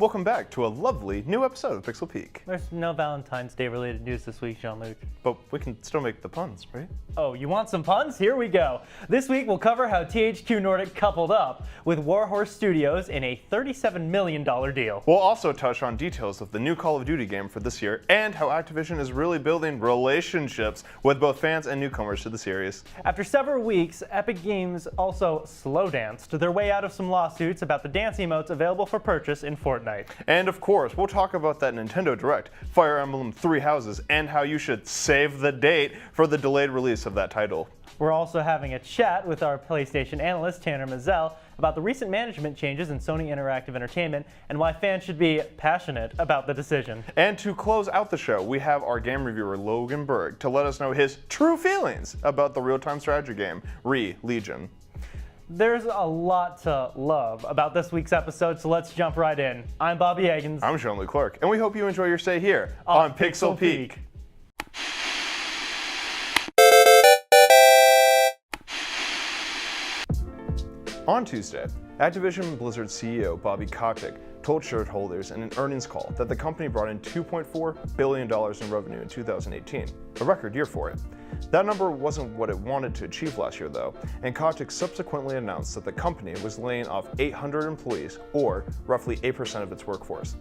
Welcome back to a lovely new episode of Pixel Peak. There's no Valentine's Day related news this week, Jean-Luc. But we can still make the puns, right? Oh, you want some puns? Here we go. This week we'll cover how THQ Nordic coupled up with Warhorse Studios in a $37 million deal. We'll also touch on details of the new Call of Duty game for this year and how Activision is really building relationships with both fans and newcomers to the series. After several weeks, Epic Games also slow danced their way out of some lawsuits about the dance emotes available for purchase in Fortnite. And of course, we'll talk about that Nintendo Direct, Fire Emblem 3 Houses, and how you should save the date for the delayed release of that title. We're also having a chat with our PlayStation Analyst Tanner Mizelle about the recent management changes in Sony Interactive Entertainment and why fans should be passionate about the decision. And to close out the show, we have our game reviewer Logan Berg to let us know his true feelings about the real-time strategy game, Legion. There's a lot to love about this week's episode, so let's jump right in. I'm Bobby Eggins. I'm Jean-Luc Clark, and we hope you enjoy your stay here on Pixel Peak. On Tuesday, Activision Blizzard CEO Bobby Kotick told shareholders in an earnings call that the company brought in $2.4 billion in revenue in 2018, a record year for it. That number wasn't what it wanted to achieve last year, though, and Kotick subsequently announced that the company was laying off 800 employees, or roughly 8% of its workforce.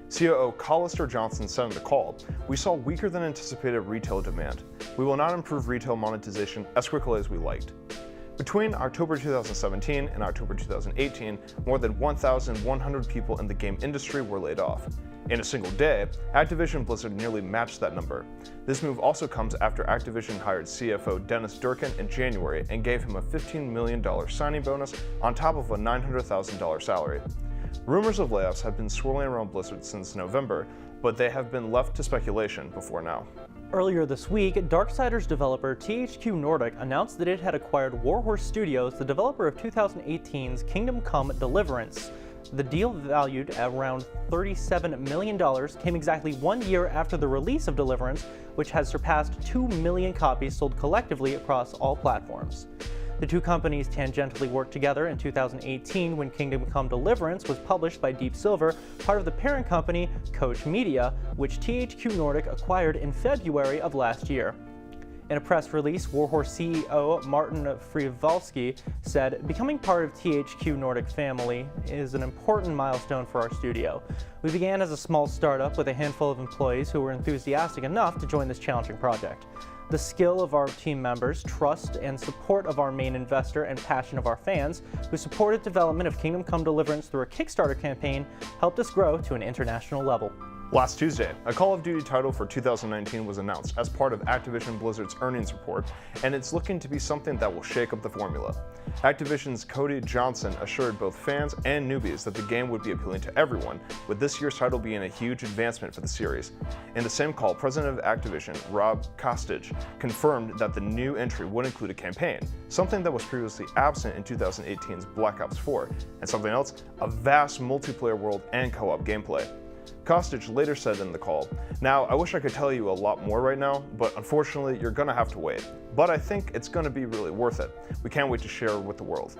COO Collister Johnson said in the call, "We saw weaker than anticipated retail demand. We will not improve retail monetization as quickly as we liked." Between October 2017 and October 2018, more than 1,100 people in the game industry were laid off. In a single day, Activision Blizzard nearly matched that number. This move also comes after Activision hired CFO Dennis Durkin in January and gave him a $15 million signing bonus on top of a $900,000 salary. Rumors of layoffs have been swirling around Blizzard since November, but they have been left to speculation before now. Earlier this week, Darksiders developer THQ Nordic announced that it had acquired Warhorse Studios, the developer of 2018's Kingdom Come: Deliverance. The deal, valued at around $37 million, came exactly 1 year after the release of Deliverance, which has surpassed 2 million copies sold collectively across all platforms. The two companies tangentially worked together in 2018 when Kingdom Come: Deliverance was published by Deep Silver, part of the parent company Koch Media, which THQ Nordic acquired in February of last year. In a press release, Warhorse CEO Martin Frivalski said, "Becoming part of THQ Nordic family is an important milestone for our studio. We began as a small startup with a handful of employees who were enthusiastic enough to join this challenging project. The skill of our team members, trust and support of our main investor, and passion of our fans, who supported development of Kingdom Come: Deliverance through a Kickstarter campaign, helped us grow to an international level." Last Tuesday, a Call of Duty title for 2019 was announced as part of Activision Blizzard's earnings report, and it's looking to be something that will shake up the formula. Activision's Cody Johnson assured both fans and newbies that the game would be appealing to everyone, with this year's title being a huge advancement for the series. In the same call, President of Activision, Rob Kostich, confirmed that the new entry would include a campaign, something that was previously absent in 2018's Black Ops 4, and something else, a vast multiplayer world and co-op gameplay. Kostich later said in the call, "Now, I wish I could tell you a lot more right now, but unfortunately, you're gonna have to wait. But I think it's gonna be really worth it. We can't wait to share with the world."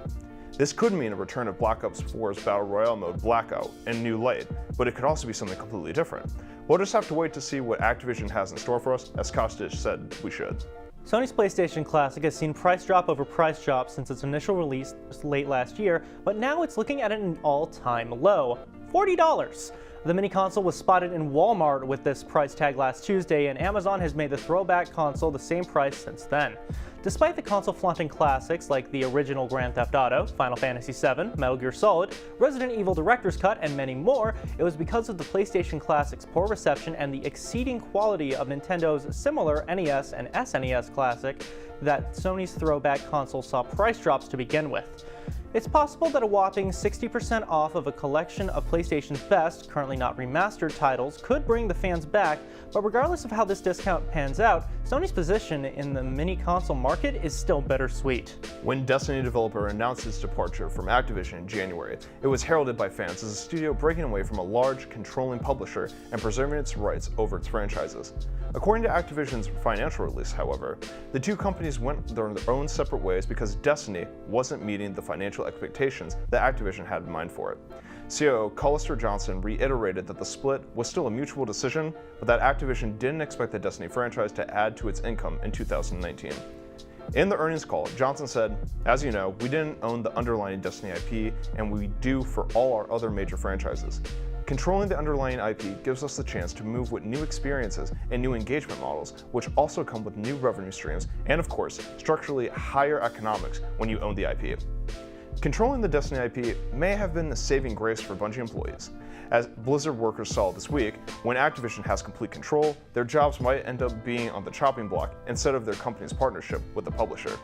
This could mean a return of Black Ops 4's Battle Royale mode Blackout and New Light, but it could also be something completely different. We'll just have to wait to see what Activision has in store for us, as Kostich said we should. Sony's PlayStation Classic has seen price drop over price drop since its initial release late last year, but now it's looking at an all-time low, $40. The mini console was spotted in Walmart with this price tag last Tuesday, and Amazon has made the throwback console the same price since then. Despite the console flaunting classics like the original Grand Theft Auto, Final Fantasy VII, Metal Gear Solid, Resident Evil Director's Cut, and many more, it was because of the PlayStation Classic's poor reception and the exceeding quality of Nintendo's similar NES and SNES Classic that Sony's throwback console saw price drops to begin with. It's possible that a whopping 60% off of a collection of PlayStation's best, currently not remastered titles could bring the fans back, but regardless of how this discount pans out, Sony's position in the mini console market is still bittersweet. When Destiny developer announced its departure from Activision in January, it was heralded by fans as a studio breaking away from a large, controlling publisher and preserving its rights over its franchises. According to Activision's financial release, however, the two companies went their own separate ways because Destiny wasn't meeting the financial expectations that Activision had in mind for it. COO Collister Johnson reiterated that the split was still a mutual decision, but that Activision didn't expect the Destiny franchise to add to its income in 2019. In the earnings call, Johnson said, "As you know, we didn't own the underlying Destiny IP, and we do for all our other major franchises. Controlling the underlying IP gives us the chance to move with new experiences and new engagement models, which also come with new revenue streams and, of course, structurally higher economics when you own the IP." Controlling the Destiny IP may have been the saving grace for Bungie employees. As Blizzard workers saw this week, when Activision has complete control, their jobs might end up being on the chopping block instead of their company's partnership with the publisher.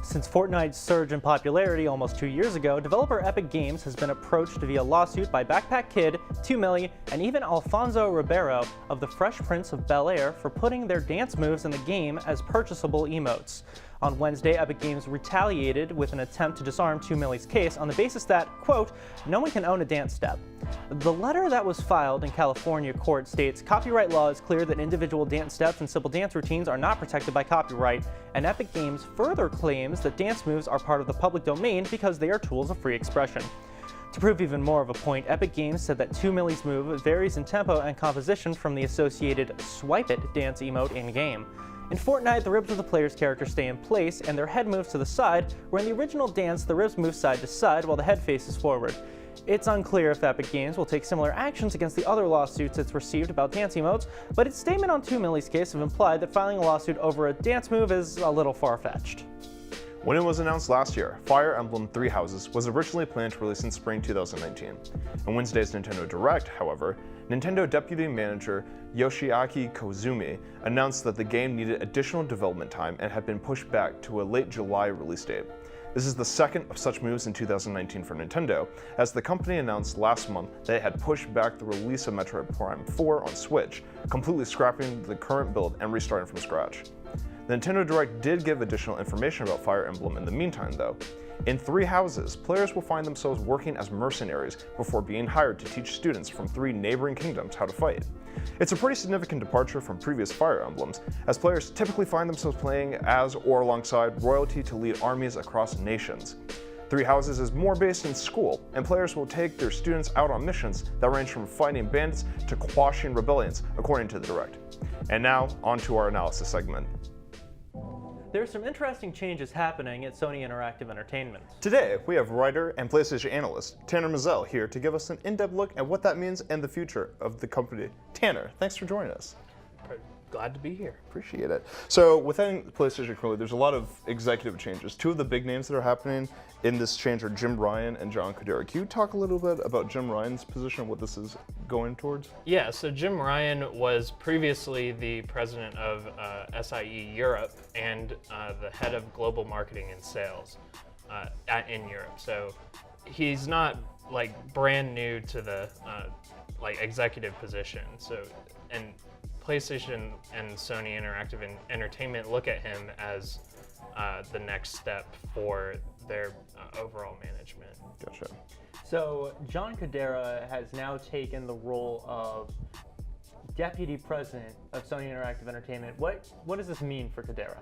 Since Fortnite's surge in popularity almost 2 years ago, developer Epic Games has been approached via lawsuit by Backpack Kid, 2Milli, and even Alfonso Ribeiro of The Fresh Prince of Bel-Air for putting their dance moves in the game as purchasable emotes. On Wednesday, Epic Games retaliated with an attempt to disarm 2Milli's case on the basis that, quote, "no one can own a dance step." The letter that was filed in California court states copyright law is clear that individual dance steps and simple dance routines are not protected by copyright, and Epic Games further claims that dance moves are part of the public domain because they are tools of free expression. To prove even more of a point, Epic Games said that 2Milli's move varies in tempo and composition from the associated Swipe It dance emote in-game. In Fortnite, the ribs of the player's character stay in place and their head moves to the side, where in the original dance, the ribs move side to side while the head faces forward. It's unclear if Epic Games will take similar actions against the other lawsuits it's received about dance emotes, but its statement on 2Milli's case have implied that filing a lawsuit over a dance move is a little far-fetched. When it was announced last year, Fire Emblem Three Houses was originally planned to release in spring 2019. In Wednesday's Nintendo Direct, however, Nintendo Deputy Manager Yoshiaki Kozumi announced that the game needed additional development time and had been pushed back to a late July release date. This is the second of such moves in 2019 for Nintendo, as the company announced last month that it had pushed back the release of Metroid Prime 4 on Switch, completely scrapping the current build and restarting from scratch. The Nintendo Direct did give additional information about Fire Emblem in the meantime, though. In Three Houses, players will find themselves working as mercenaries before being hired to teach students from 3 neighboring kingdoms how to fight. It's a pretty significant departure from previous Fire Emblems, as players typically find themselves playing as or alongside royalty to lead armies across nations. Three Houses is more based in school, and players will take their students out on missions that range from fighting bandits to quashing rebellions, according to the Direct. And now, on to our analysis segment. There are some interesting changes happening at Sony Interactive Entertainment. Today, we have writer and PlayStation analyst Tanner Mizelle here to give us an in-depth look at what that means and the future of the company. Tanner, thanks for joining us. Glad to be here. Appreciate it. So within PlayStation currently, there's a lot of executive changes. 2 of the big names that are happening in this change are Jim Ryan and John Kodera. Can you talk a little bit about Jim Ryan's position, what this is going towards? Yeah, so Jim Ryan was previously the president of SIE Europe and the head of global marketing and sales in Europe. So he's not like brand new to the like executive position. So and PlayStation and Sony Interactive Entertainment look at him as the next step for their overall management. Gotcha. So John Kodera has now taken the role of deputy president of Sony Interactive Entertainment. What does this mean for Kodera?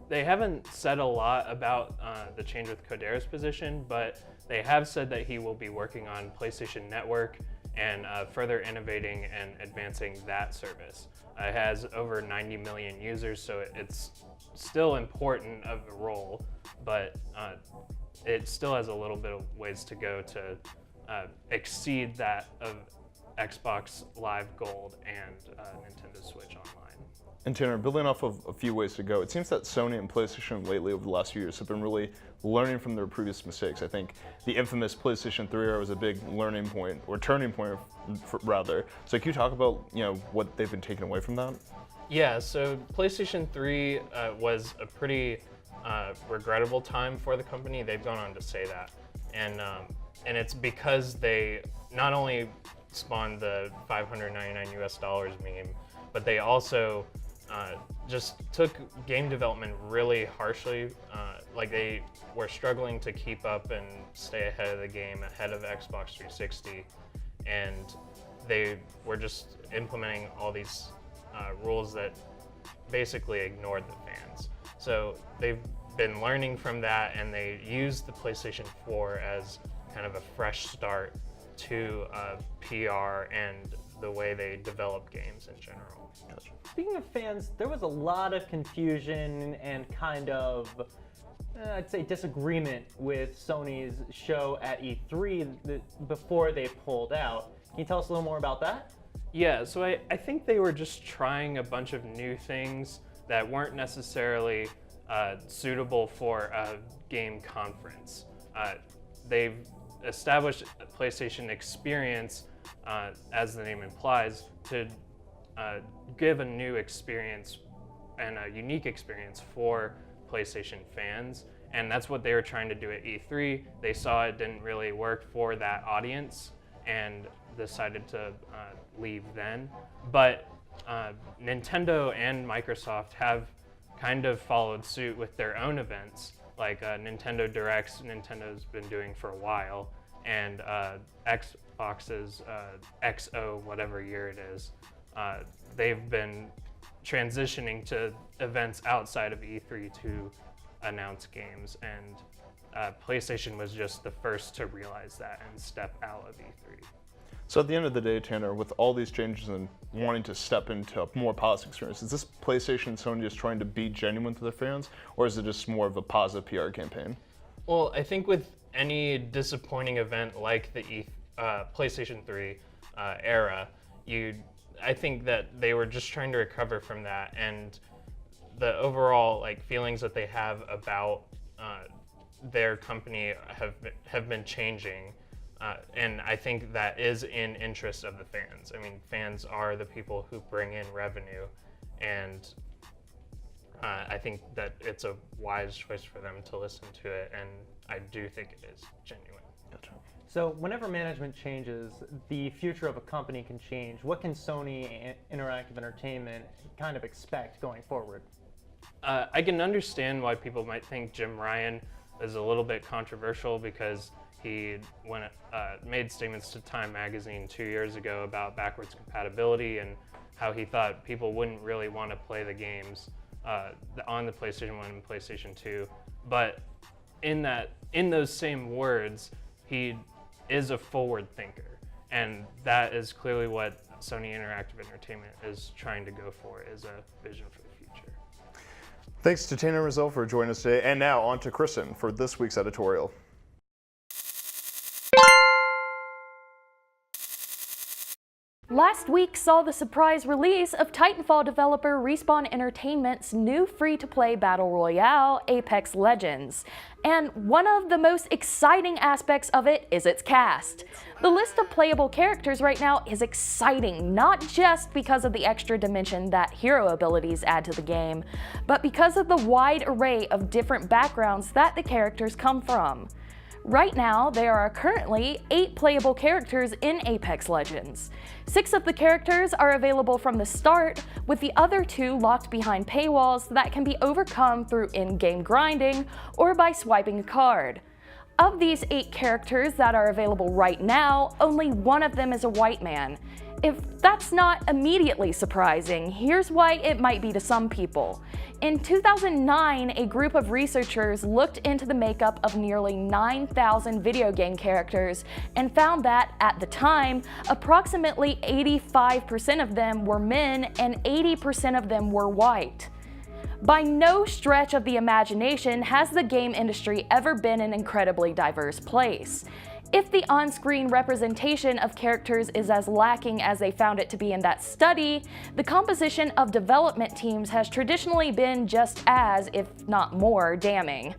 They haven't said a lot about the change with Kodera's position, but they have said that he will be working on PlayStation Network and further innovating and advancing that service. It has over 90 million users, so it's still important of a role, but it still has a little bit of ways to go to exceed that of Xbox Live Gold and Nintendo Switch Online. And Tanner, building off of a few ways to go, it seems that Sony and PlayStation lately over the last few years have been really learning from their previous mistakes. I think the infamous PlayStation 3 era was a big learning point, or turning point rather. So can you talk about what they've been taking away from that? Yeah, so PlayStation 3 was a pretty regrettable time for the company. They've gone on to say that. And it's because they not only spawned the $599 meme, but they also just took game development really harshly. Like they were struggling to keep up and stay ahead of the game, ahead of Xbox 360, and they were just implementing all these rules that basically ignored the fans. So they've been learning from that, and they used the PlayStation 4 as kind of a fresh start to PR and the way they develop games in general. Speaking of fans, there was a lot of confusion and kind of, I'd say, disagreement with Sony's show at E3 before they pulled out. Can you tell us a little more about that? Yeah, so I think they were just trying a bunch of new things that weren't necessarily suitable for a game conference. They've established a PlayStation experience, as the name implies, to give a new experience and a unique experience for PlayStation fans, and that's what they were trying to do at E3. They saw it didn't really work for that audience and decided to leave then. But Nintendo and Microsoft have kind of followed suit with their own events, like Nintendo Directs Nintendo's been doing for a while, and Xbox's XO, whatever year it is, they've been transitioning to events outside of E3 to announce games, and PlayStation was just the first to realize that and step out of E3. So at the end of the day, Tanner, with all these changes and wanting to step into a more positive experience, is this PlayStation and Sony just trying to be genuine to their fans, or is it just more of a positive PR campaign? Well, I think with any disappointing event like the PlayStation 3 era, I think that they were just trying to recover from that, and the overall feelings that they have about their company have been changing. And I think that is in interest of the fans. I mean, fans are the people who bring in revenue, and I think that it's a wise choice for them to listen to it, and I do think it is genuine. Gotcha. So whenever management changes, the future of a company can change. What can Sony Interactive Entertainment kind of expect going forward? I can understand why people might think Jim Ryan is a little bit controversial, because he made statements to Time magazine 2 years ago about backwards compatibility and how he thought people wouldn't really want to play the games on the PlayStation 1 and PlayStation 2. But in those same words, he is a forward thinker, and that is clearly what Sony Interactive Entertainment is trying to go for, is a vision for the future. Thanks to Tanner Mizelle for joining us today, and now on to Kristen for this week's editorial. Last week saw the surprise release of Titanfall developer Respawn Entertainment's new free-to-play battle royale, Apex Legends. And one of the most exciting aspects of it is its cast. The list of playable characters right now is exciting, not just because of the extra dimension that hero abilities add to the game, but because of the wide array of different backgrounds that the characters come from. Right now, there are currently 8 playable characters in Apex Legends. 6 of the characters are available from the start, with the other 2 locked behind paywalls that can be overcome through in-game grinding or by swiping a card. Of these 8 characters that are available right now, only one of them is a white man. If that's not immediately surprising, here's why it might be to some people. In 2009, a group of researchers looked into the makeup of nearly 9,000 video game characters and found that, at the time, approximately 85% of them were men and 80% of them were white. By no stretch of the imagination has the game industry ever been an incredibly diverse place. If the on-screen representation of characters is as lacking as they found it to be in that study, the composition of development teams has traditionally been just as, if not more, damning.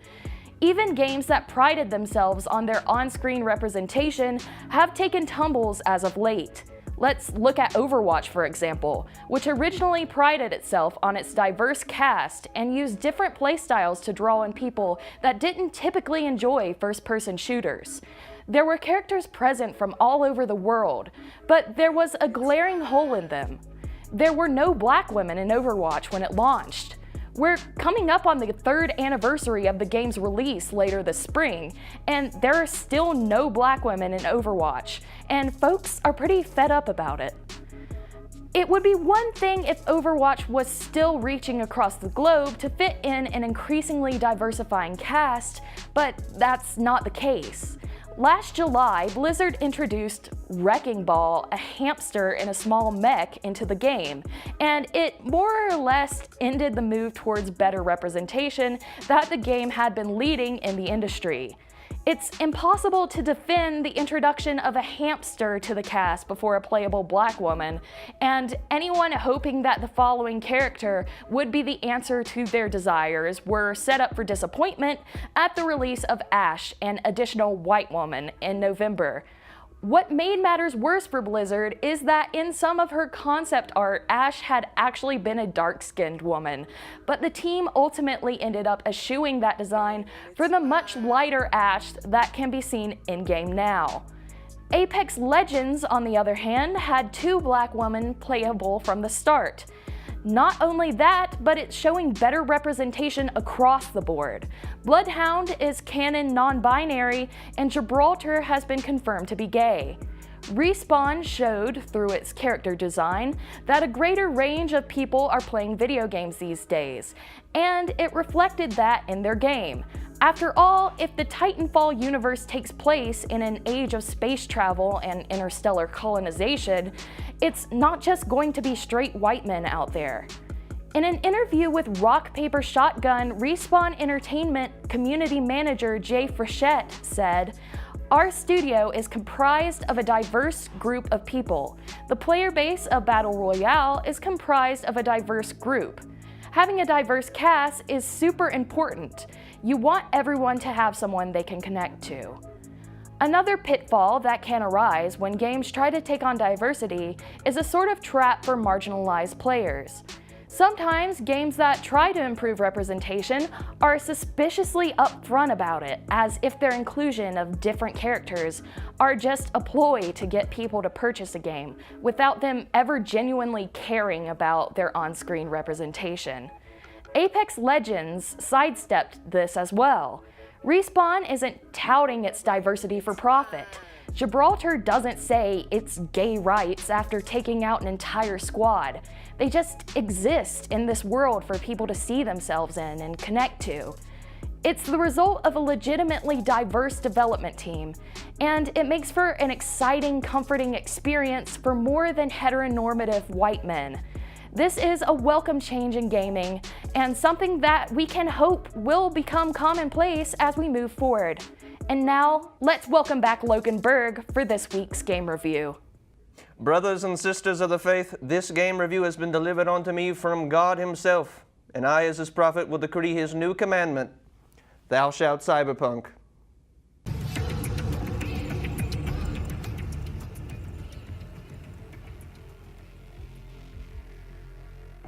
Even games that prided themselves on their on-screen representation have taken tumbles as of late. Let's look at Overwatch, for example, which originally prided itself on its diverse cast and used different playstyles to draw in people that didn't typically enjoy first-person shooters. There were characters present from all over the world, but there was a glaring hole in them. There were no black women in Overwatch when it launched. We're coming up on the 3rd anniversary of the game's release later this spring, and there are still no black women in Overwatch, and folks are pretty fed up about it. It would be one thing if Overwatch was still reaching across the globe to fit in an increasingly diversifying cast, but that's not the case. Last July, Blizzard introduced Wrecking Ball, a hamster in a small mech, into the game, and it more or less ended the move towards better representation that the game had been leading in the industry. It's impossible to defend the introduction of a hamster to the cast before a playable black woman, and anyone hoping that the following character would be the answer to their desires were set up for disappointment at the release of Ash, an additional white woman, in November. What made matters worse for Blizzard is that in some of her concept art, Ash had actually been a dark-skinned woman, but the team ultimately ended up eschewing that design for the much lighter Ash that can be seen in-game now. Apex Legends, on the other hand, had 2 black women playable from the start. Not only that, but it's showing better representation across the board. Bloodhound is canon non-binary, and Gibraltar has been confirmed to be gay. Respawn showed, through its character design, that a greater range of people are playing video games these days, and it reflected that in their game. After all, if the Titanfall universe takes place in an age of space travel and interstellar colonization, it's not just going to be straight white men out there. In an interview with Rock Paper Shotgun, Respawn Entertainment community manager Jay Frechette said, "Our studio is comprised of a diverse group of people. The player base of Battle Royale is comprised of a diverse group. Having a diverse cast is super important. You want everyone to have someone they can connect to." Another pitfall that can arise when games try to take on diversity is a sort of trap for marginalized players. Sometimes games that try to improve representation are suspiciously upfront about it, as if their inclusion of different characters are just a ploy to get people to purchase a game, without them ever genuinely caring about their on-screen representation. Apex Legends sidestepped this as well. Respawn isn't touting its diversity for profit. Gibraltar doesn't say it's gay rights after taking out an entire squad. They just exist in this world for people to see themselves in and connect to. It's the result of a legitimately diverse development team, and it makes for an exciting, comforting experience for more than heteronormative white men. This is a welcome change in gaming, and something that we can hope will become commonplace as we move forward. And now, let's welcome back Logan Berg for this week's game review. Brothers and sisters of the faith, this game review has been delivered unto me from God himself, and I as his prophet will decree his new commandment, thou shalt cyberpunk.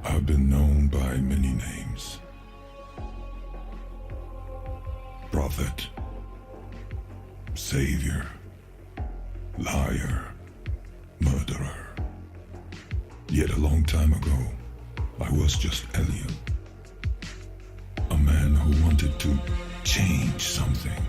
I've been known by many names. Prophet, Savior, liar, murderer. Yet a long time ago, I was just Elliot, a man who wanted to change something.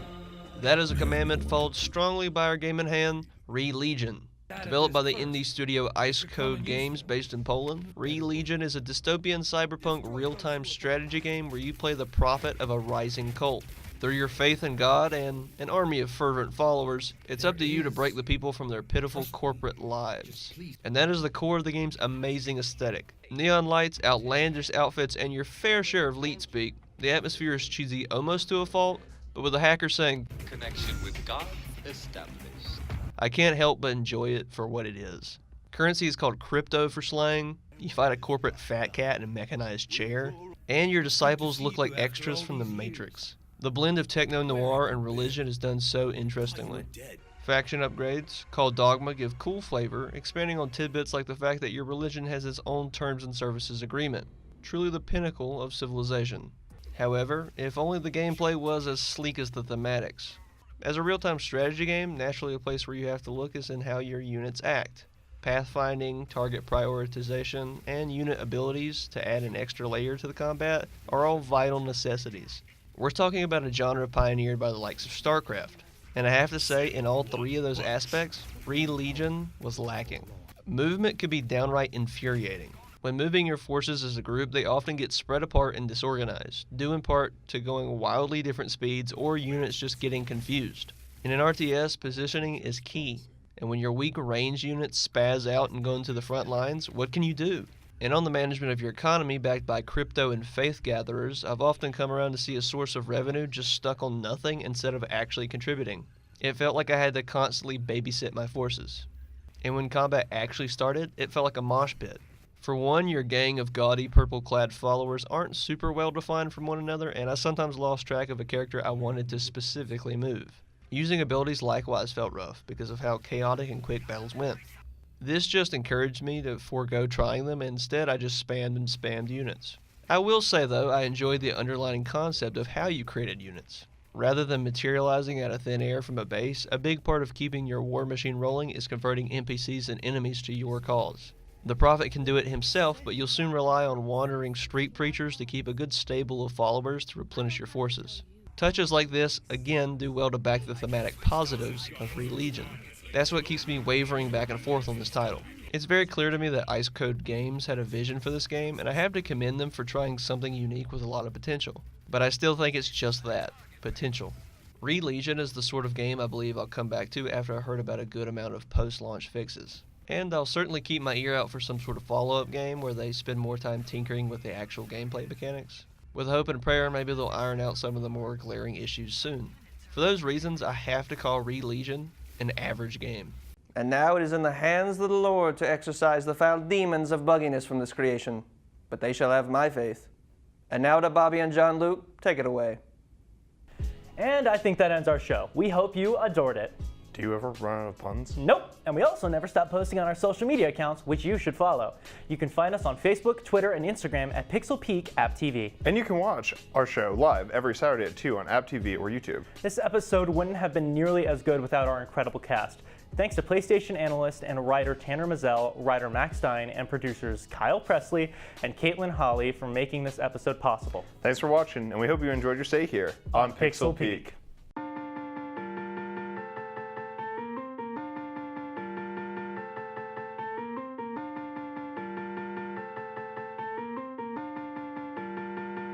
That is a commandment followed strongly by our game in hand, Re-Legion. Developed by the indie studio Ice Code Games based in Poland, Re-Legion is a dystopian cyberpunk real-time strategy game where you play the prophet of a rising cult. Through your faith in God and an army of fervent followers, it's up to you to break the people from their pitiful corporate lives. And that is the core of the game's amazing aesthetic. Neon lights, outlandish outfits, and your fair share of leet speak. The atmosphere is cheesy almost to a fault, but with a hacker saying, "Connection with God established." I can't help but enjoy it for what it is. Currency is called crypto for slang. You fight a corporate fat cat in a mechanized chair. And your disciples look like extras from the Matrix. The blend of techno-noir and religion is done so interestingly. Faction upgrades, called Dogma, give cool flavor, expanding on tidbits like the fact that your religion has its own terms and services agreement. Truly the pinnacle of civilization. However, if only the gameplay was as sleek as the thematics. As a real-time strategy game, naturally a place where you have to look is in how your units act. Pathfinding, target prioritization, and unit abilities to add an extra layer to the combat are all vital necessities. We're talking about a genre pioneered by the likes of StarCraft, and I have to say, in all three of those aspects, Re-Legion was lacking. Movement could be downright infuriating. When moving your forces as a group, they often get spread apart and disorganized, due in part to going wildly different speeds or units just getting confused. In an RTS, positioning is key, and when your weak range units spaz out and go into the front lines, what can you do? And on the management of your economy backed by crypto and faith gatherers, I've often come around to see a source of revenue just stuck on nothing instead of actually contributing. It felt like I had to constantly babysit my forces. And when combat actually started, it felt like a mosh pit. For one, your gang of gaudy purple-clad followers aren't super well defined from one another, and I sometimes lost track of a character I wanted to specifically move. Using abilities likewise felt rough because of how chaotic and quick battles went. This just encouraged me to forego trying them, and instead I just spammed and spammed units. I will say though, I enjoyed the underlying concept of how you created units. Rather than materializing out of thin air from a base, a big part of keeping your war machine rolling is converting NPCs and enemies to your cause. The Prophet can do it himself, but you'll soon rely on wandering street preachers to keep a good stable of followers to replenish your forces. Touches like this, again, do well to back the thematic positives of Re-Legion. That's what keeps me wavering back and forth on this title. It's very clear to me that Ice Code Games had a vision for this game, and I have to commend them for trying something unique with a lot of potential. But I still think it's just that, potential. Re-Legion is the sort of game I believe I'll come back to after I heard about a good amount of post-launch fixes. And I'll certainly keep my ear out for some sort of follow-up game where they spend more time tinkering with the actual gameplay mechanics. With hope and prayer, maybe they'll iron out some of the more glaring issues soon. For those reasons, I have to call Re-Legion an average game. And now it is in the hands of the Lord to exorcise the foul demons of bugginess from this creation. But they shall have my faith. And now to Bobby and John Luke, take it away. And I think that ends our show. We hope you adored it. Do you ever run out of puns? Nope, and we also never stop posting on our social media accounts, which you should follow. You can find us on Facebook, Twitter, and Instagram at Pixel Peak AppTV. And you can watch our show live every Saturday at 2 on AppTV or YouTube. This episode wouldn't have been nearly as good without our incredible cast. Thanks to PlayStation analyst and writer Tanner Mizelle, writer Mack Stein, and producers Kyle Presley and Caitlin Holly for making this episode possible. Thanks for watching, and we hope you enjoyed your stay here on Pixel Peak.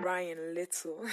Ryan Little.